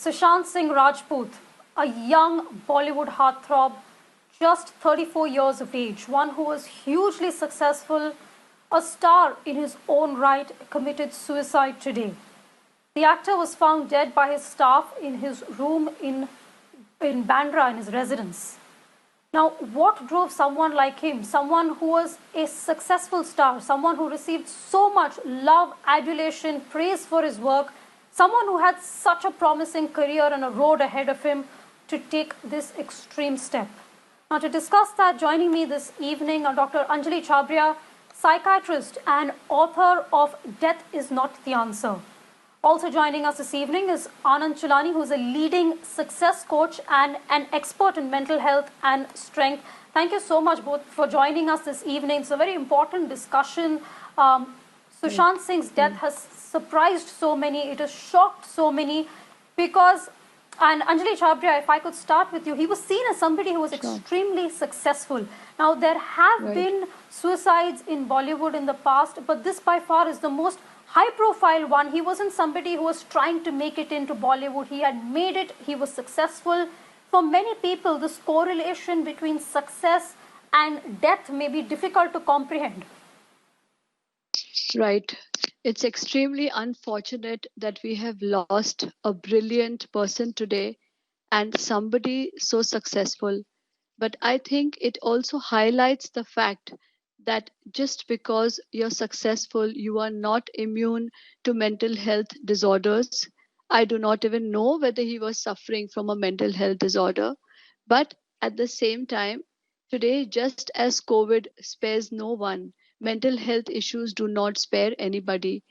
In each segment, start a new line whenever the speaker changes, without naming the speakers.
Sushant Singh Rajput, a young Bollywood heartthrob, just 34 years of age, one who was hugely successful, a star in his own right, committed suicide today. The actor was found dead by his staff in his room in Bandra, in his residence. Now, what drove someone like him, someone who was a successful star, someone who received so much love, adulation, praise for his work, someone who had such a promising career and a road ahead of him to take this extreme step? Now, to discuss that, joining me this evening are Dr. Anjali Chhabria, psychiatrist and author of Death is Not the Answer. Also joining us this evening is Anand, who is a leading success coach and an expert in mental health and strength. Thank you so much both for joining us this evening. It's a very important discussion. Sushant Singh's death has surprised so many. It has shocked so many because, and Anjali Chhabria, if I could start with you, he was seen as somebody who was extremely successful. Now, there have been suicides in Bollywood in the past, but this by far is the most high-profile one. He wasn't somebody who was trying to make it into Bollywood. He had made it. He was successful. For many people, this correlation between success and death may be difficult to comprehend.
Right. It's extremely unfortunate that we have lost a brilliant person today and somebody so successful. But I think it also highlights the fact that just because you're successful, you are not immune to mental health disorders. I do not even know whether he was suffering from a mental health disorder. But at the same time, today, just as COVID spares no one, mental health issues do not spare anybody.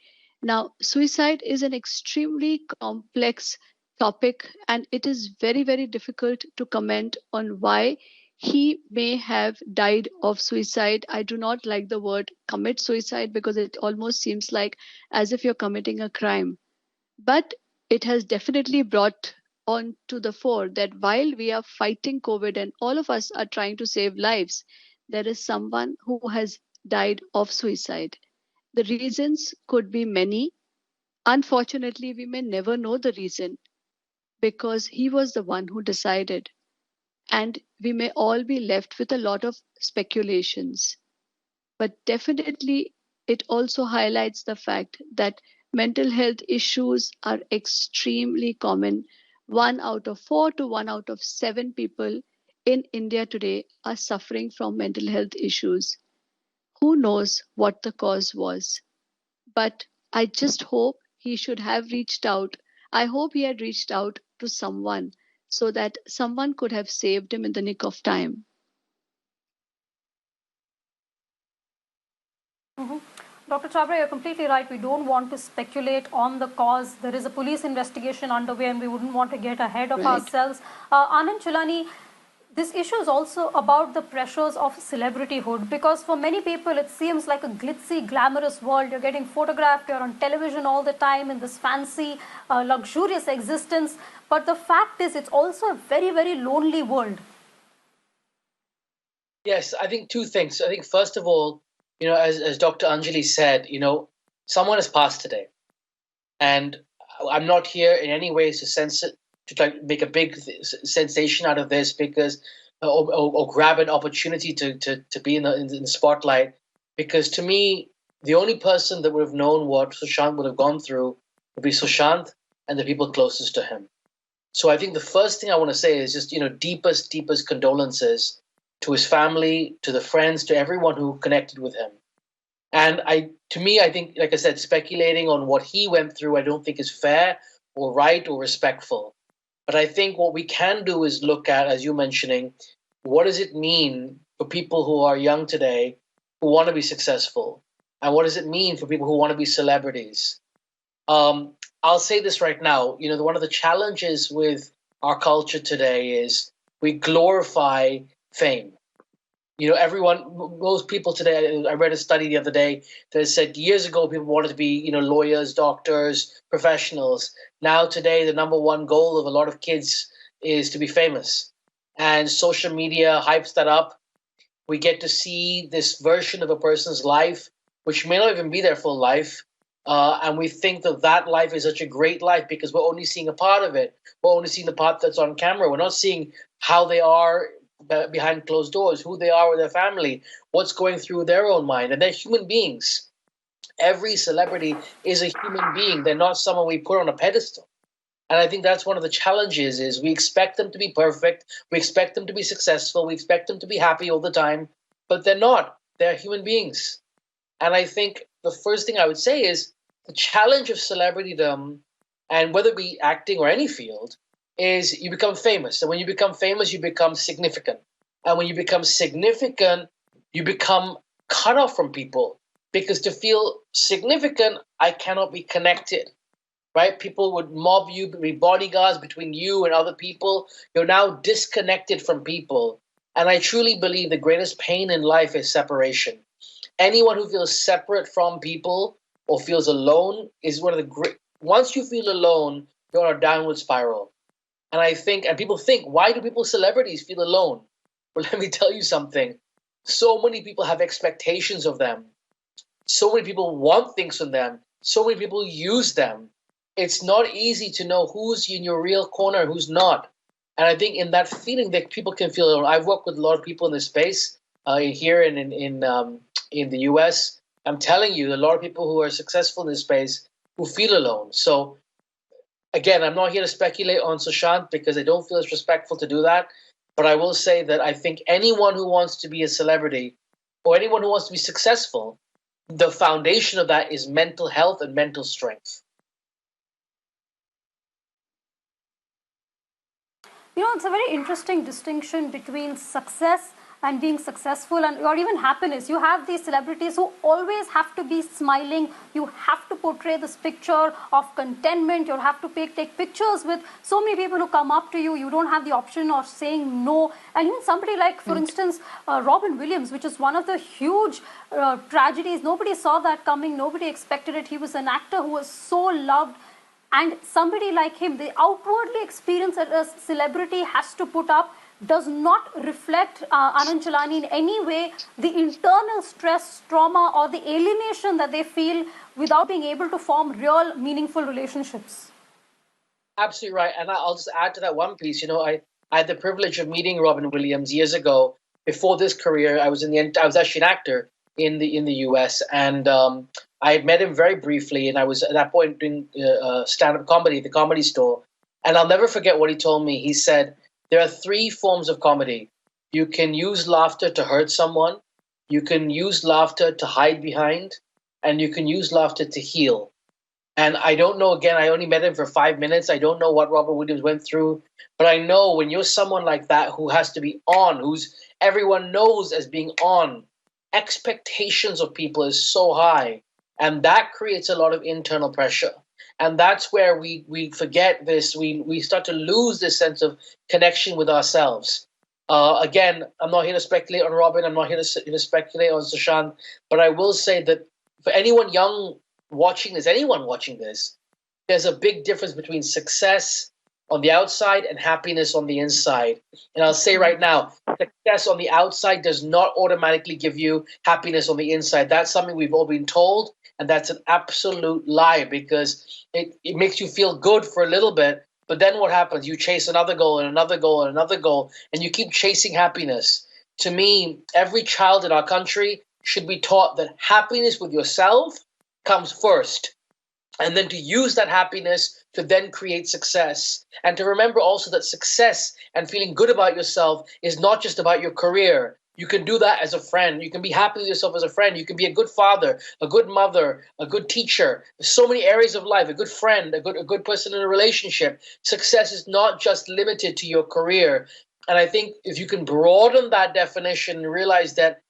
Now, suicide is an extremely complex topic, and it is very, very difficult to comment on why he may have died of suicide. I do not like the word commit suicide because it almost seems like as if you're committing a crime. But it has definitely brought on to the fore that while we are fighting COVID and all of us are trying to save lives, there is someone who has died of suicide. The reasons could be many. Unfortunately, we may never know the reason because he was the one who decided. And we may all be left with a lot of speculations. But definitely, it also highlights the fact that mental health issues are extremely common. 1 out of 4 to 1 out of 7 people in India today are suffering from mental health issues. Who knows what the cause was? But I just hope he should have reached out. I hope he had reached out to someone so that someone could have saved him in the nick of time.
Dr. Chhabria, you're completely right. We don't want to speculate on the cause. There is a police investigation underway and we wouldn't want to get ahead of ourselves. Anand, Chulani, this issue is also about the pressures of celebrityhood because for many people it seems like a glitzy, glamorous world. You're getting photographed, you're on television all the time in this fancy, luxurious existence. But the fact is, it's also a very, very lonely world.
Yes, I think two things. I think first of all, as Dr. Anjali said, someone has passed today. And I'm not here in any way to try to make a big sensation out of this because or grab an opportunity to be in the spotlight. Because to me, the only person that would have known what Sushant would have gone through would be Sushant and the people closest to him. So I think the first thing I want to say is just, deepest condolences to his family, to the friends, to everyone who connected with him. And to me, I think, like I said, speculating on what he went through, I don't think is fair or right or respectful. But I think what we can do is look at, as you're mentioning, what does it mean for people who are young today who want to be successful? And what does it mean for people who want to be celebrities? I'll say this right now. One of the challenges with our culture today is we glorify fame. Most people today, I read a study the other day that said years ago people wanted to be, lawyers, doctors, professionals. Now today, the number one goal of a lot of kids is to be famous. And social media hypes that up. We get to see this version of a person's life, which may not even be their full life. And we think that that life is such a great life because we're only seeing a part of it. We're only seeing the part that's on camera. We're not seeing how they are behind closed doors, who they are with their family, what's going through their own mind. And they're human beings. Every celebrity is a human being. They're not someone we put on a pedestal. And I think that's one of the challenges is we expect them to be perfect. We expect them to be successful. We expect them to be happy all the time. But they're not. They're human beings. And I think the first thing I would say is the challenge of celebritydom, and whether it be acting or any field, is you become famous. And when you become famous, you become significant. And when you become significant, you become cut off from people. Because to feel significant, I cannot be connected, right? People would mob you, be bodyguards between you and other people. You're now disconnected from people. And I truly believe the greatest pain in life is separation. Anyone who feels separate from people or feels alone is one of the great. Once you feel alone, you're on a downward spiral. And I think, and people think, why do people, celebrities, feel alone? Well, let me tell you something. So many people have expectations of them. So many people want things from them. So many people use them. It's not easy to know who's in your real corner and who's not. And I think in that feeling that people can feel alone. I've worked with a lot of people in this space here in the US. I'm telling you, a lot of people who are successful in this space who feel alone. So again, I'm not here to speculate on Sushant because I don't feel it's respectful to do that. But I will say that I think anyone who wants to be a celebrity or anyone who wants to be successful, the foundation of that is mental health and mental strength.
It's a very interesting distinction between success and being successful or even happiness. You have these celebrities who always have to be smiling. You have to portray this picture of contentment. You have to take pictures with so many people who come up to you. You don't have the option of saying no. And even somebody like, for instance, Robin Williams, which is one of the huge tragedies. Nobody saw that coming. Nobody expected it. He was an actor who was so loved. And somebody like him, the outwardly experience that a celebrity has to put up does not reflect Anand Chulani in any way the internal stress, trauma, or the alienation that they feel without being able to form real, meaningful relationships.
Absolutely right. And I'll just add to that one piece. I had the privilege of meeting Robin Williams years ago. Before this career, I was actually an actor in the US, and I had met him very briefly, and I was at that point doing stand-up comedy at the Comedy Store. And I'll never forget what he told me. He said, there are three forms of comedy. You can use laughter to hurt someone, you can use laughter to hide behind, and you can use laughter to heal. And I don't know, again, I only met him for 5 minutes. I don't know what Robert Williams went through. But I know when you're someone like that who has to be on, who's everyone knows as being on, expectations of people is so high. And that creates a lot of internal pressure. And that's where we forget this. We start to lose this sense of connection with ourselves. Again, I'm not here to speculate on Robin. I'm not here to speculate on Sushant. But I will say that for anyone young watching this, anyone watching this, there's a big difference between success on the outside and happiness on the inside. And I'll say right now, success on the outside does not automatically give you happiness on the inside. That's something we've all been told. And that's an absolute lie because it makes you feel good for a little bit. But then what happens? You chase another goal and another goal and another goal, and you keep chasing happiness. To me, every child in our country should be taught that happiness with yourself comes first. And then to use that happiness to then create success. And to remember also that success and feeling good about yourself is not just about your career. You can do that as a friend. You can be happy with yourself as a friend. You can be a good father, a good mother, a good teacher. There's so many areas of life, a good friend, a good person in a relationship. Success is not just limited to your career. And I think if you can broaden that definition and realize that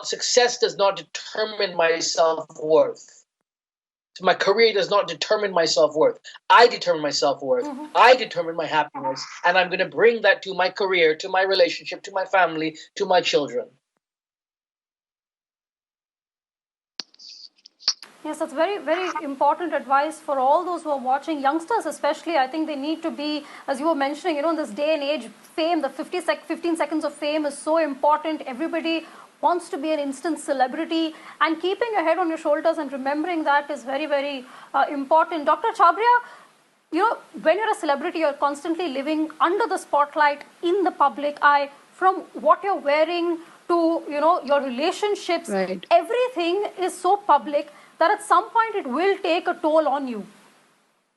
success does not determine my self-worth. My career does not determine my self-worth. I determine my self-worth. Mm-hmm. I determine my happiness. And I'm going to bring that to my career, to my relationship, to my family, to my children.
Yes, that's very, very important advice for all those who are watching, youngsters especially. I think they need to be, as you were mentioning, in this day and age, fame, the 15 seconds of fame is so important. Everybody wants to be an instant celebrity, and keeping your head on your shoulders and remembering that is very, very important. Dr. Chhabria, when you're a celebrity, you're constantly living under the spotlight in the public eye, from what you're wearing to, your relationships.
Right.
Everything is so public that at some point it will take a toll on you.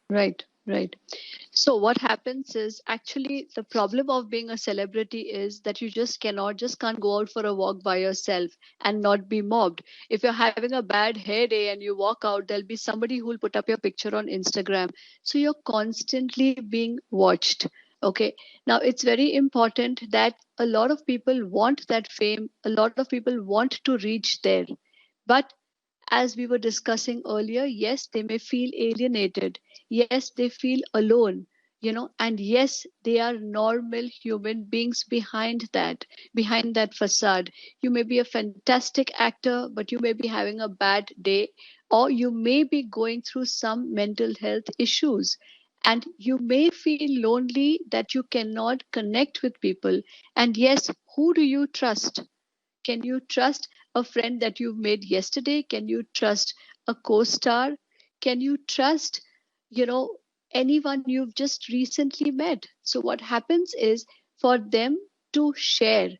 Right, right. So what happens is, actually the problem of being a celebrity is that you just can't go out for a walk by yourself and not be mobbed. If you're having a bad hair day and you walk out, there'll be somebody who will put up your picture on Instagram. So you're constantly being watched. Okay. Now it's very important that a lot of people want that fame. A lot of people want to reach there. But as we were discussing earlier, yes, they may feel alienated. Yes, they feel alone, and yes, they are normal human beings behind that facade. You may be a fantastic actor, but you may be having a bad day, or you may be going through some mental health issues. And you may feel lonely that you cannot connect with people. And yes, who do you trust? Can you trust a friend that you've made yesterday? Can you trust a co-star? Can you trust, you know, anyone you've just recently met? So what happens is, for them to share.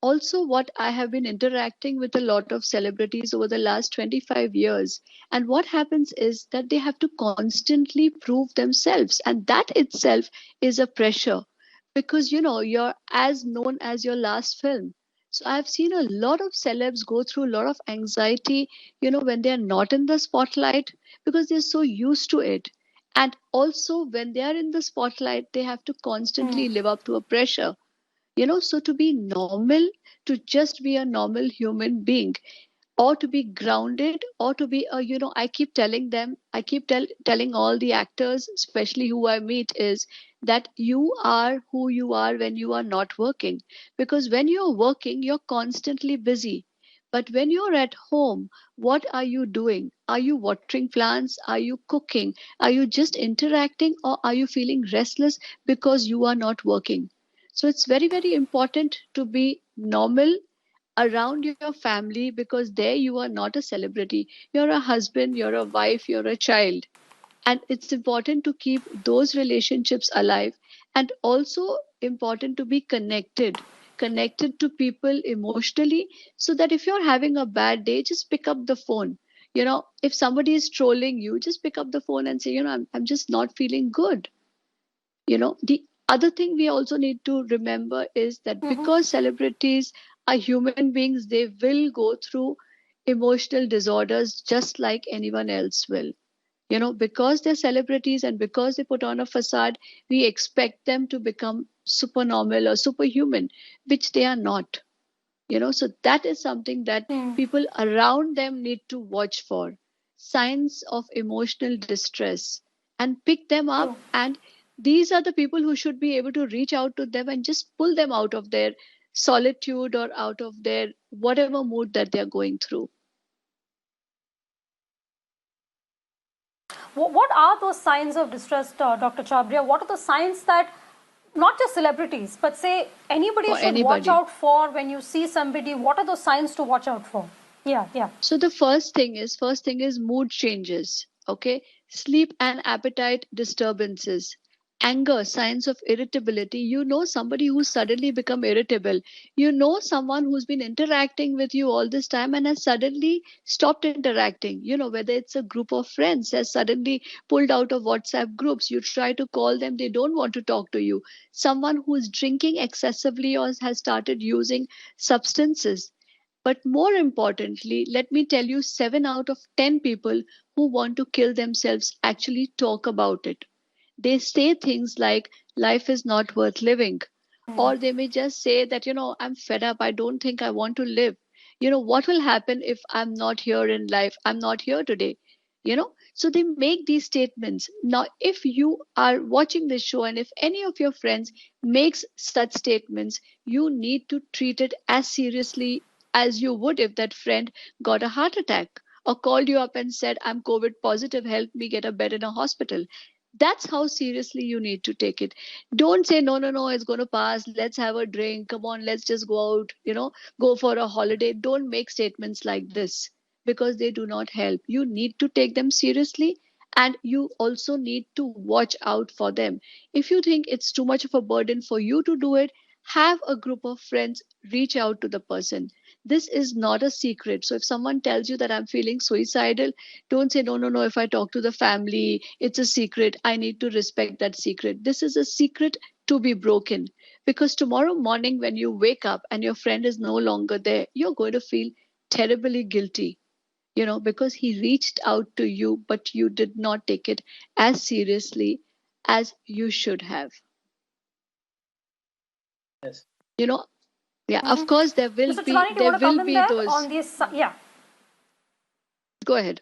Also, what I have been interacting with a lot of celebrities over the last 25 years. And what happens is that they have to constantly prove themselves. And that itself is a pressure, because, you're as known as your last film. So I've seen a lot of celebs go through a lot of anxiety, when they're not in the spotlight, because they're so used to it. And also, when they are in the spotlight, they have to constantly live up to a pressure. So to be normal, to just be a normal human being, or to be grounded, or to be a, I keep telling them, telling all the actors, especially who I meet, is that you are who you are when you are not working. Because when you're working, you're constantly busy. But when you're at home, what are you doing? Are you watering plants? Are you cooking? Are you just interacting, or are you feeling restless because you are not working? So it's very, very important to be normal around your family, because there you are not a celebrity. You're a husband, you're a wife, you're a child. And it's important to keep those relationships alive, and also important to be connected to people emotionally, so that if you're having a bad day, just pick up the phone. If somebody is trolling you, just pick up the phone and say, I'm just not feeling good. The other thing we also need to remember is that because celebrities are human beings, they will go through emotional disorders just like anyone else will. Because they're celebrities and because they put on a facade, we expect them to become super normal or superhuman, which they are not. So that is something that people around them need to watch for. Signs of emotional distress, and pick them up. And these are the people who should be able to reach out to them and just pull them out of their solitude, or out of their whatever mood that they're going through.
What are those signs of distress, Dr. Chabria? What are the signs that not just celebrities, but say anybody should watch out for when you see somebody? What are those signs to watch out for? Yeah.
So the first thing is mood changes. Okay, sleep and appetite disturbances, anger, signs of irritability. Somebody who's suddenly become irritable. Someone who's been interacting with you all this time and has suddenly stopped interacting. Whether it's a group of friends has suddenly pulled out of WhatsApp groups. You try to call them, they don't want to talk to you. Someone who's drinking excessively or has started using substances. But more importantly, let me tell you, 7 out of 10 people who want to kill themselves actually talk about it. They say things like, life is not worth living. Or they may just say that, I'm fed up. I don't think I want to live. What will happen if I'm not here in life? I'm not here today. So they make these statements. Now, if you are watching this show and if any of your friends makes such statements, you need to treat it as seriously as you would if that friend got a heart attack or called you up and said, I'm COVID positive, help me get a bed in a hospital. That's how seriously you need to take it. Don't say, no, no, no, it's going to pass. Let's have a drink. Come on, let's just go out, go for a holiday. Don't make statements like this because they do not help. You need to take them seriously, and you also need to watch out for them. If you think it's too much of a burden for you to do it, have a group of friends reach out to the person. This is not a secret. So if someone tells you that I'm feeling suicidal, don't say, no, no, no, if I talk to the family, it's a secret. I need to respect that secret. This is a secret to be broken. Because tomorrow morning, when you wake up and your friend is no longer there, you're going to feel terribly guilty, because he reached out to you, but you did not take it as seriously as you should have.
Yes.
Yeah, of course, there will
Mr.
be,
Chulani, do you want to come in there
those.
on this? Yeah.
Go ahead.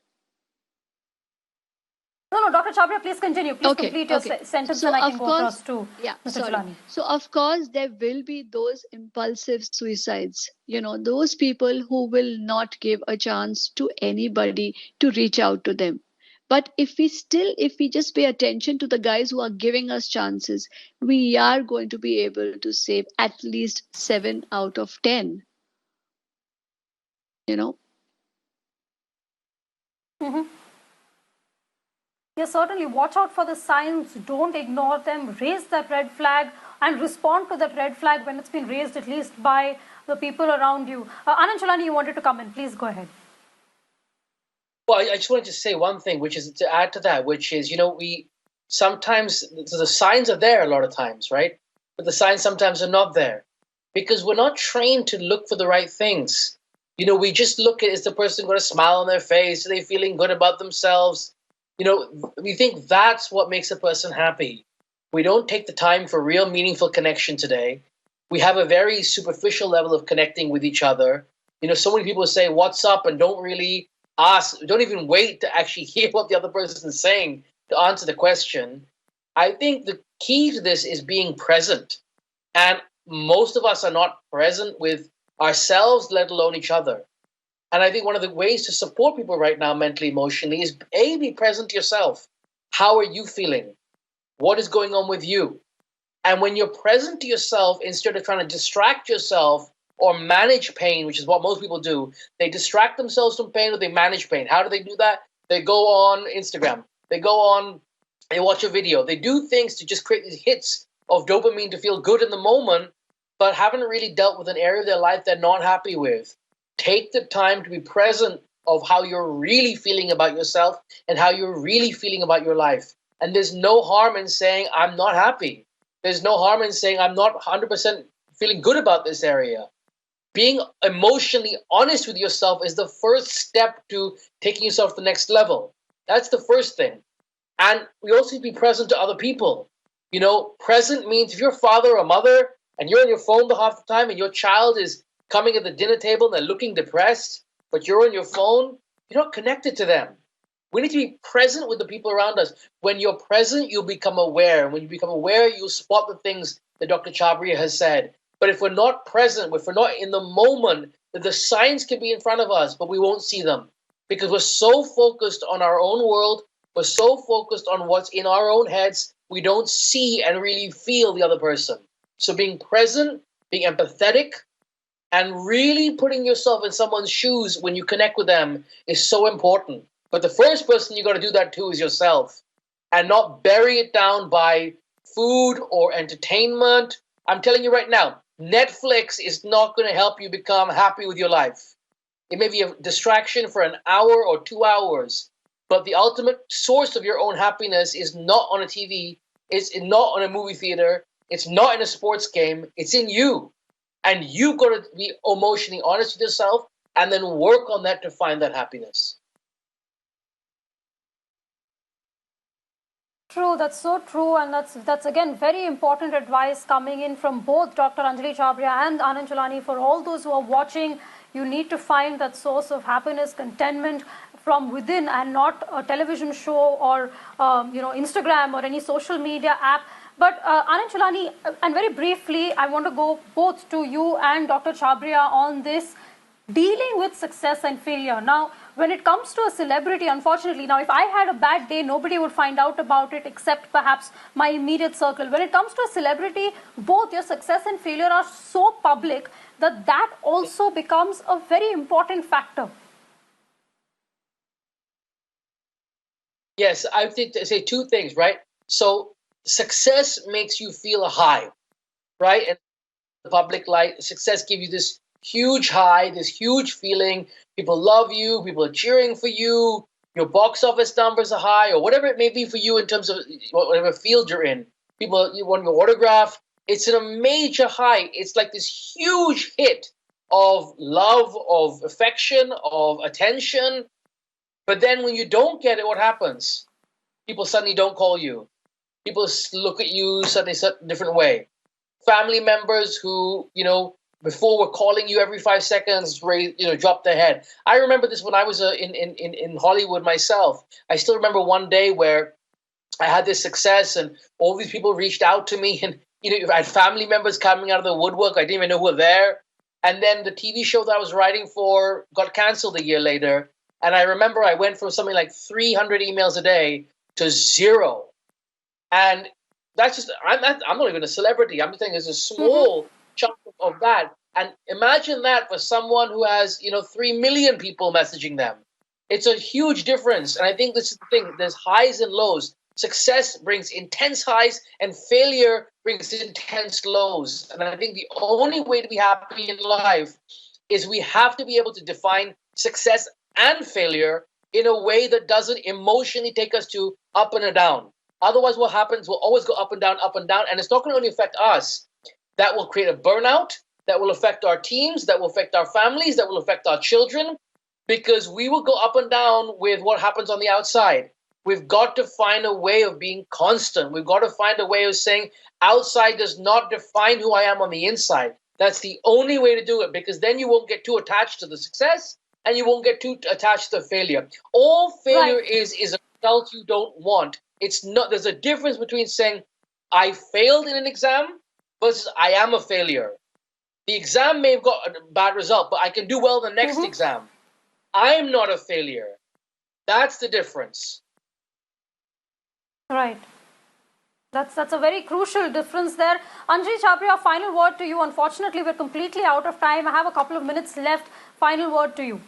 No, Dr. Chhabria, please continue. Please complete your sentence,
So
and I can
of
go
course,
across to Mr. Chulani.
So of course there will be those impulsive suicides, those people who will not give a chance to anybody to reach out to them. But if we just pay attention to the guys who are giving us chances, we are going to be able to save at least 7 out of 10.
Mm-hmm. Yes, certainly. Watch out for the signs. Don't ignore them. Raise that red flag and respond to that red flag when it's been raised, at least by the people around you. Anand Chulani, you wanted to come in. Please go ahead.
Well, I just wanted to say one thing, which is to add to that, which is, we sometimes, the signs are there a lot of times, right? But the signs sometimes are not there because we're not trained to look for the right things. We just look at, is the person going to smile on their face? Are they feeling good about themselves? We think that's what makes a person happy. We don't take the time for real meaningful connection today. We have a very superficial level of connecting with each other. So many people say, what's up? And don't really ask, don't even wait to actually hear what the other person is saying to answer the question. I think the key to this is being present. And most of us are not present with ourselves, let alone each other. And I think one of the ways to support people right now, mentally, emotionally, is A, be present to yourself. How are you feeling? What is going on with you? And when you're present to yourself, instead of trying to distract yourself or manage pain, which is what most people do, they distract themselves from pain or they manage pain. How do they do that? They go on Instagram. They watch a video. They do things to just create these hits of dopamine to feel good in the moment, but haven't really dealt with an area of their life they're not happy with. Take the time to be present of how you're really feeling about yourself and how you're really feeling about your life. And there's no harm in saying, I'm not happy. There's no harm in saying, I'm not 100% feeling good about this area. Being emotionally honest with yourself is the first step to taking yourself to the next level. That's the first thing. And we also need to be present to other people. Present means if you're a father or mother and you're on your phone the half the time and your child is coming at the dinner table and they're looking depressed, but you're on your phone, you're not connected to them. We need to be present with the people around us. When you're present, you'll become aware. And when you become aware, you'll spot the things that Dr. Chhabria has said. But if we're not present, if we're not in the moment, the signs can be in front of us, but we won't see them because we're so focused on our own world. We're so focused on what's in our own heads, we don't see and really feel the other person. So being present, being empathetic, and really putting yourself in someone's shoes when you connect with them is so important. But the first person you got to do that to is yourself, and not bury it down by food or entertainment. I'm telling you right now, Netflix is not going to help you become happy with your life. It may be a distraction for an hour or 2 hours, but the ultimate source of your own happiness is not on a TV, it's not on a movie theater, it's not in a sports game, it's in you. And you've got to be emotionally honest with yourself and then work on that to find that happiness.
True, that's so true, and that's again very important advice coming in from both Dr. Anjali Chhabria and Anand Chulani. For all those who are watching, you need to find that source of happiness, contentment from within, and not a television show or Instagram or any social media app. But Anand Chulani, and very briefly, I want to go both to you and Dr. Chhabria on this. dealing with success and failure. Now, when it comes to a celebrity, unfortunately, now if I had a bad day, nobody would find out about it except perhaps my immediate circle. When it comes to a celebrity, both your success and failure are so public that that also becomes a very important factor.
Yes, I think to say two things, right? So success makes you feel a high, right? And the public light, success gives you this huge high, this huge feeling. People love you, people are cheering for you, your box office numbers are high, or whatever it may be for you in terms of whatever field you're in. People, you want your autograph. It's a major high. It's like this huge hit of love, of affection, of attention. But then when you don't get it, what happens? People suddenly don't call you. People look at you suddenly a different way. Family members who, before were calling you every 5 seconds, drop their head. I remember this when I was in Hollywood myself. I still remember one day where I had this success and all these people reached out to me, and I had family members coming out of the woodwork. I didn't even know who were there. And then the TV show that I was writing for got canceled a year later. And I remember I went from something like 300 emails a day to 0. And that's just, I'm not even a celebrity. I'm saying there's a small chunk of that. And imagine that for someone who has, 3 million people messaging them. It's a huge difference. And I think this is the thing. There's highs and lows. Success brings intense highs and failure brings intense lows. And I think the only way to be happy in life is we have to be able to define success and failure in a way that doesn't emotionally take us to up and down. Otherwise, what happens, we'll always go up and down, and it's not going to only affect us. That will create a burnout, that will affect our teams, that will affect our families, that will affect our children, because we will go up and down with what happens on the outside. We've got to find a way of being constant. We've got to find a way of saying outside does not define who I am on the inside. That's the only way to do it, because then you won't get too attached to the success and you won't get too attached to failure. All failure is a result you don't want. It's not. There's a difference between saying I failed in an exam versus I am a failure. The exam may have got a bad result, but I can do well in the next exam. I'm not a failure. That's the difference.
Right. That's a very crucial difference there. Anjali Chhabria, final word to you. Unfortunately, we're completely out of time. I have a couple of minutes left. Final word to you.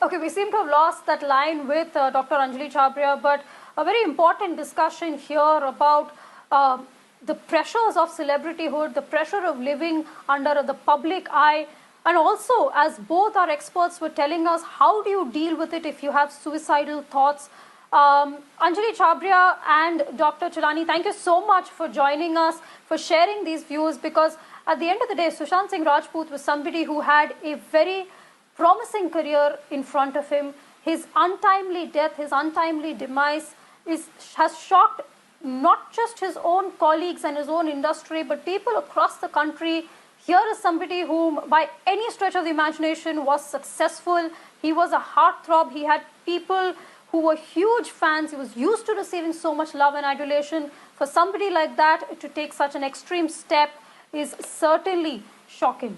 Okay, we seem to have lost that line with Dr. Anjali Chhabria, but a very important discussion here about the pressures of celebrityhood, the pressure of living under the public eye, and also, as both our experts were telling us, how do you deal with it if you have suicidal thoughts? Anjali Chhabria and Dr. Chulani, thank you so much for joining us, for sharing these views, because at the end of the day, Sushant Singh Rajput was somebody who had a very promising career in front of him. His untimely death, his untimely demise has shocked not just his own colleagues and his own industry, but people across the country. Here is somebody whom, by any stretch of the imagination, was successful. He was a heartthrob. He had people who were huge fans. He was used to receiving so much love and adulation. For somebody like that to take such an extreme step is certainly shocking.